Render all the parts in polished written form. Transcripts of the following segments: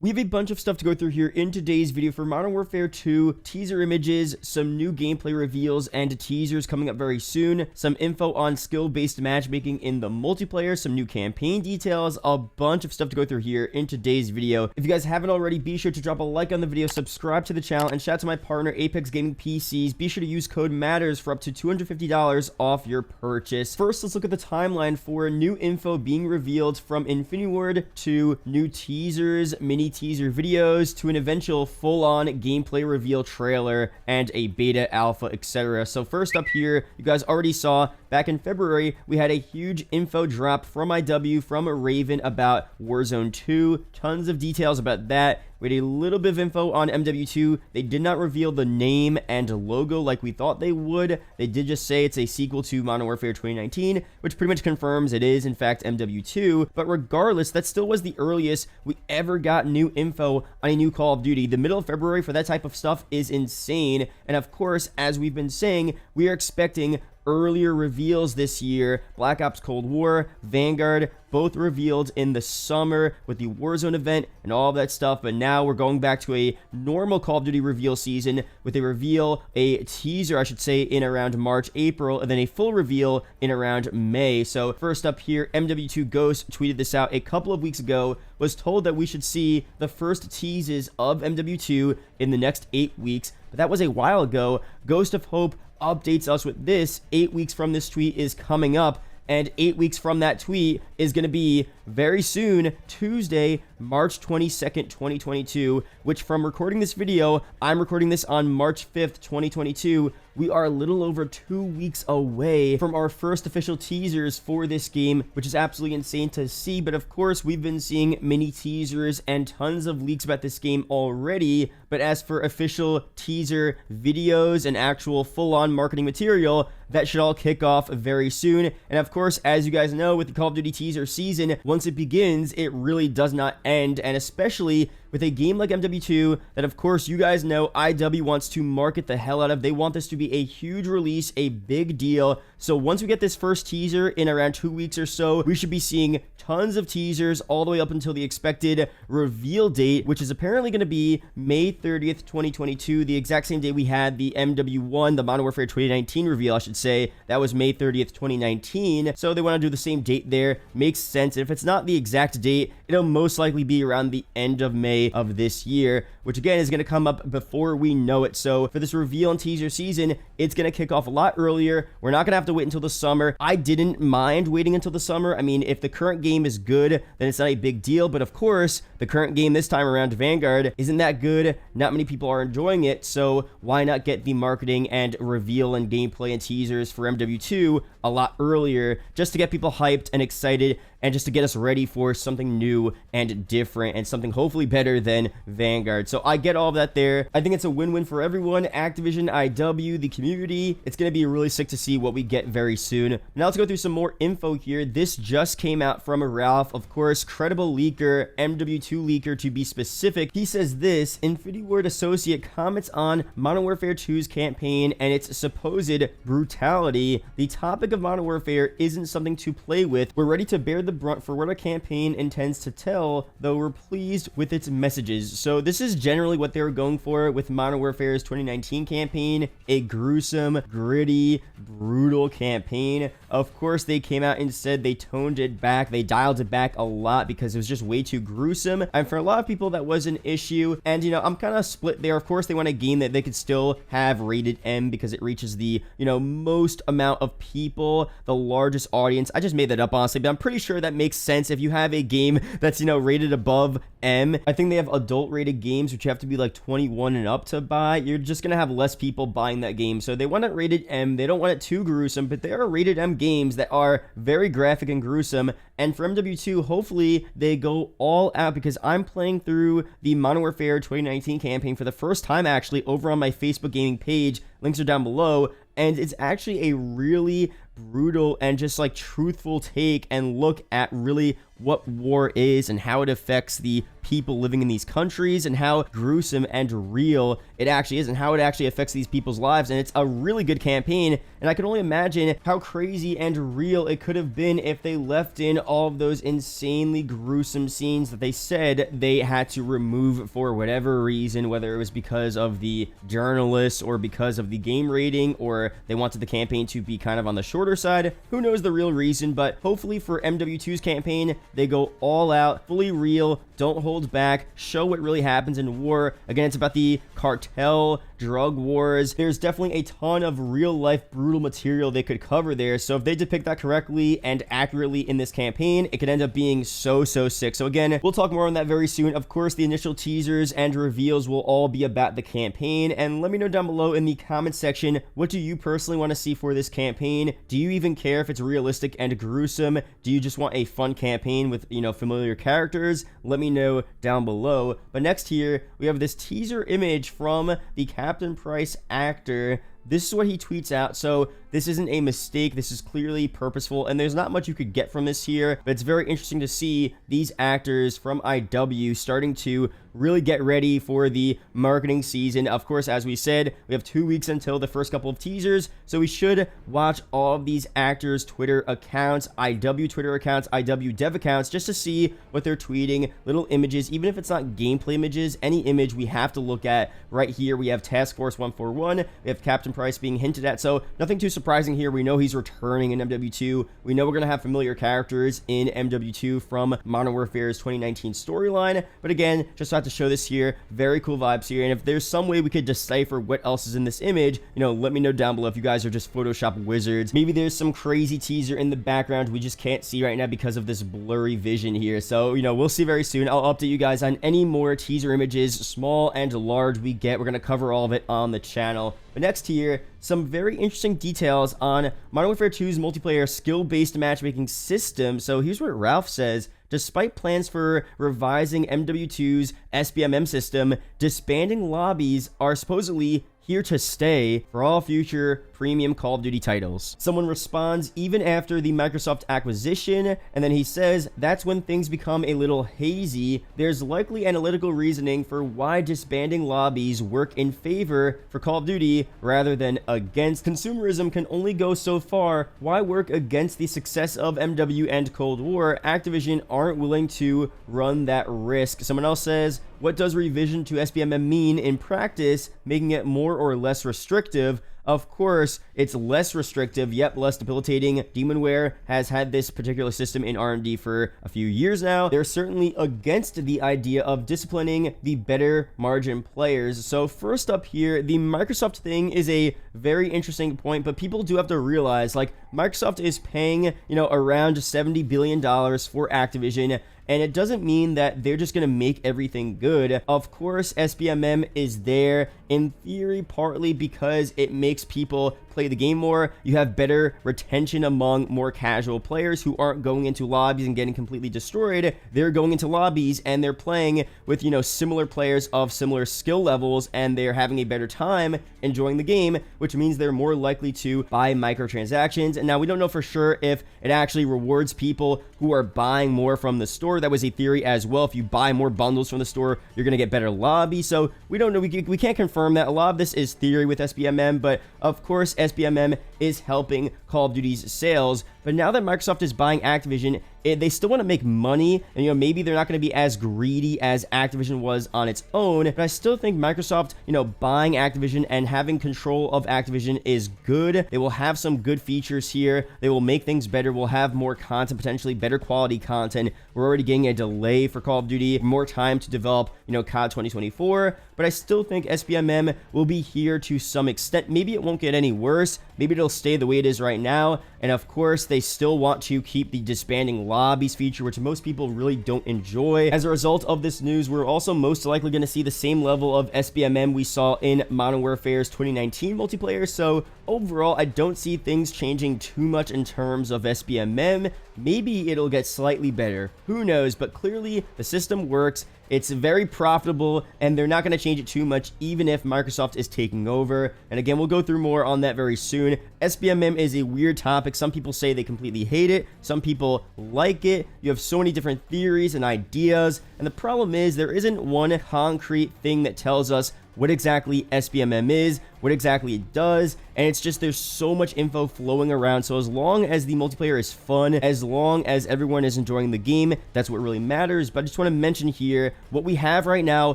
We have a bunch of stuff to go through here in today's video for Modern Warfare 2, teaser images, some new gameplay reveals and teasers coming up very soon, some info on skill-based matchmaking in the multiplayer, some new campaign details, a bunch of stuff to go through here in today's video. If you guys haven't already, be sure to drop a like on the video, subscribe to the channel, and shout out to my partner Apex Gaming PCs. Be sure to use code MATTERS for up to $250 off your purchase. First, let's look at the timeline for new info being revealed from Infinity Ward to new teasers, mini teaser videos to an eventual full-on gameplay reveal trailer and a beta, alpha, etc. So first up here, you guys already saw back in February, we had a huge info drop from IW, from Raven about Warzone 2. Tons of details about that. We had a little bit of info on MW2. They did not reveal the name and logo like we thought they would. They did just say it's a sequel to Modern Warfare 2019, which pretty much confirms it is, in fact, MW2. But regardless, that still was the earliest we ever got new info on a new Call of Duty. The middle of February for that type of stuff is insane. And of course, as we've been saying, we are expecting earlier reveals this year. Black Ops Cold War, Vanguard, both revealed in the summer with the Warzone event and all of that stuff. But now we're going back to a normal Call of Duty reveal season with a reveal, a teaser, I should say, in around March, April, and then a full reveal in around May. So first up here, MW2 Ghost tweeted this out a couple of weeks ago, was told that we should see the first teases of MW2 in the next 8 weeks. But that was a while ago. Ghost of Hope updates us with this. 8 weeks from this tweet is coming up, and 8 weeks from that tweet is going to be very soon, Tuesday, March 22nd, 2022, which from recording this video, I'm recording this on March 5th, 2022. We are a little over 2 weeks away from our first official teasers for this game, which is absolutely insane to see. But of course, we've been seeing mini teasers and tons of leaks about this game already. But as for official teaser videos and actual full-on marketing material, that should all kick off very soon. And of course, as you guys know, with the Call of Duty teaser season, once it begins, it really does not end. And especially with a game like MW2 that, of course, you guys know IW wants to market the hell out of. They want this to be a huge release, a big deal. So once we get this first teaser in around 2 weeks or so, we should be seeing tons of teasers all the way up until the expected reveal date, which is apparently going to be May 30th, 2022, the exact same day we had the MW1, the Modern Warfare 2019 reveal, I should say. That was May 30th, 2019. So they want to do the same date there. Makes sense. And if it's not the exact date, it'll most likely be around the end of May of this year, which again is going to come up before we know it. So for this reveal and teaser season, it's going to kick off a lot earlier. We're not going to have to wait until the summer. I didn't mind waiting until the summer. I mean, if the current game is good, then it's not a big deal. But of course, the current game this time around, Vanguard, isn't that good. Not many people are enjoying it. So why not get the marketing and reveal and gameplay and teasers for MW2 a lot earlier, just to get people hyped and excited and just to get us ready for something new and different and something hopefully better than Vanguard. So I get all of that there. I think it's a win-win for everyone. Activision, IW, the community. It's going to be really sick to see what we get very soon. Now let's go through some more info here. This just came out from Ralph, of course, credible leaker, MW2 leaker to be specific. He says this: Infinity Ward associate comments on Modern Warfare 2's campaign and its supposed brutality. The topic of Modern Warfare isn't something to play with. We're ready to bear the brunt for what our campaign intends to tell, though we're pleased with its messages. So this is generally what they were going for with Modern Warfare's 2019 campaign, a gruesome, gritty, brutal campaign. Of course, they came out and said they toned it back, they dialed it back a lot because it was just way too gruesome, and for a lot of people that was an issue. And you know, I'm kind of split there. Of course, they want a game that they could still have rated M because it reaches the, you know, most amount of people, the largest audience. I just made that up, honestly, but I'm pretty sure that makes sense. If you have a game that's, you know, rated above M, I think they have adult rated games which you have to be like 21 and up to buy. You're just gonna have less people buying that game. So they want it rated M. They don't want it too gruesome, but there are rated M games that are very graphic and gruesome. And for MW2, hopefully they go all out, because I'm playing through the Modern Warfare 2019 campaign for the first time actually over on my Facebook gaming page. Links are down below. And it's actually a really brutal and just like truthful take and look at really what war is and how it affects the people living in these countries and how gruesome and real it actually is and how it actually affects these people's lives. And it's a really good campaign, and I can only imagine how crazy and real it could have been if they left in all of those insanely gruesome scenes that they said they had to remove for whatever reason, whether it was because of the journalists or because of the game rating, or they wanted the campaign to be kind of on the shorter side. Who knows the real reason? But hopefully for MW2's campaign, they go all out, fully real, don't hold back, show what really happens in war. Again, it's about the cartel, drug wars. There's definitely a ton of real life brutal material they could cover there. So if they depict that correctly and accurately in this campaign, it could end up being so sick. So again, we'll talk more on that very soon. Of course, the initial teasers and reveals will all be about the campaign. And let me know down below in the comment section, what do you personally want to see for this campaign? Do you even care if it's realistic and gruesome? Do you just want a fun campaign with, you know, familiar characters? Let me know down below. But next here, we have this teaser image from the Captain Price actor. This is what he tweets out. So this isn't a mistake. This is clearly purposeful, and there's not much you could get from this here, but it's very interesting to see these actors from IW starting to really get ready for the marketing season. Of course, as we said, we have 2 weeks until the first couple of teasers, so we should watch all of these actors' Twitter accounts, IW Twitter accounts, IW dev accounts, just to see what they're tweeting, little images, even if it's not gameplay images, any image we have to look at. Right here, we have Task Force 141, we have Captain Price being hinted at, so nothing too surprising here. We know he's returning in MW2. We know we're going to have familiar characters in MW2 from Modern Warfare's 2019 storyline, but again, just have to show this here. Very cool vibes here, and if there's some way we could decipher what else is in this image, you know, let me know down below if you guys are just Photoshop wizards. Maybe there's some crazy teaser in the background we just can't see right now because of this blurry vision here. So, you know, we'll see very soon. I'll update you guys on any more teaser images, small and large, we get. We're going to cover all of it on the channel. But next here, some very interesting details on Modern Warfare 2's multiplayer skill-based matchmaking system. So here's what Ralph says. Despite plans for revising MW2's SBMM system, disbanding lobbies are supposedly here to stay for all future premium Call of Duty titles. Someone responds, even after the Microsoft acquisition, and then he says, that's when things become a little hazy. There's likely analytical reasoning for why disbanding lobbies work in favor for Call of Duty rather than against. Consumerism can only go so far. Why work against the success of MW and Cold War? Activision aren't willing to run that risk. Someone else says, what does revision to SBMM mean in practice, making it more or less restrictive? Of course, it's less restrictive, yet less debilitating. Demonware has had this particular system in R&D for a few years now. They're certainly against the idea of disciplining the better margin players. So first up here, the Microsoft thing is a very interesting point, but people do have to realize, like, Microsoft is paying, you know, around $70 billion for Activision, and it doesn't mean that they're just going to make everything good. Of course, SBMM is there in theory partly because it makes people play the game more. You have better retention among more casual players who aren't going into lobbies and getting completely destroyed. They're going into lobbies and they're playing with, you know, similar players of similar skill levels, and they're having a better time enjoying the game, which means they're more likely to buy microtransactions. And now we don't know for sure if it actually rewards people who are buying more from the store. That was a theory as well. If you buy more bundles from the store, you're going to get better lobby. So we don't know. We can't confirm that. A lot of this is theory with SBMM, but of course SBMM is helping Call of Duty's sales. But now that Microsoft is buying Activision, they still want to make money, and, you know, maybe they're not going to be as greedy as Activision was on its own, but I still think Microsoft, you know, buying Activision and having control of Activision is good. They will have some good features here. They will make things better. We'll have more content, potentially better quality content. We're already getting a delay for Call of Duty, more time to develop, you know, COD 2024, but I still think SBMM will be here to some extent. Maybe it won't get any worse. Maybe it'll stay the way it is right now, and of course, they still want to keep the disbanding lobbies feature, which most people really don't enjoy. As a result of this news, we're also most likely going to see the same level of SBMM we saw in Modern Warfare's 2019 multiplayer, so overall, I don't see things changing too much in terms of SBMM. Maybe it'll get slightly better. Who knows? But clearly, the system works. It's very profitable, and they're not going to change it too much, even if Microsoft is taking over. And again, we'll go through more on that very soon. SBMM is a weird topic. Some people say they completely hate it. Some people like it. You have so many different theories and ideas. And the problem is there isn't one concrete thing that tells us what exactly SBMM is, what exactly it does, and it's just there's so much info flowing around. So as long as the multiplayer is fun, as long as everyone is enjoying the game, that's what really matters. But I just want to mention here what we have right now,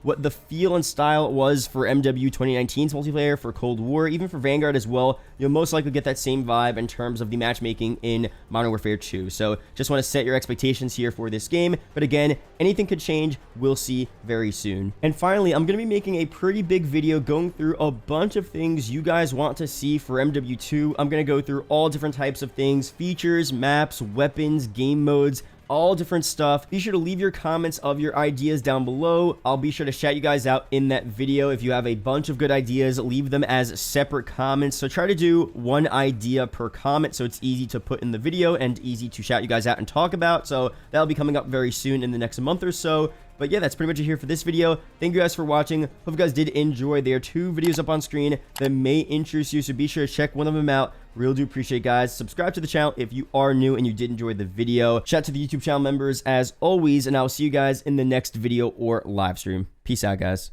what the feel and style was for MW 2019's multiplayer, for Cold War, even for Vanguard as well. You'll most likely get that same vibe in terms of the matchmaking in Modern Warfare 2. So just want to set your expectations here for this game. But again, anything could change. We'll see very soon. And finally, I'm going to be making a pretty big video going through a bunch of things you guys want to see for MW2. I'm going to go through all different types of things, features, maps, weapons, game modes, all different stuff. Be sure to leave your comments of your ideas down below. I'll be sure to shout you guys out in that video. If you have a bunch of good ideas, leave them as separate comments. So try to do one idea per comment so it's easy to put in the video and easy to shout you guys out and talk about. So that'll be coming up very soon in the next month or so. But yeah, that's pretty much it here for this video. Thank you guys for watching. Hope you guys did enjoy. There are 2 videos up on screen that may interest you, so be sure to check one of them out. Really do appreciate it, guys. Subscribe to the channel if you are new and you did enjoy the video. Shout out to the YouTube channel members as always, and I'll see you guys in the next video or live stream. Peace out, guys.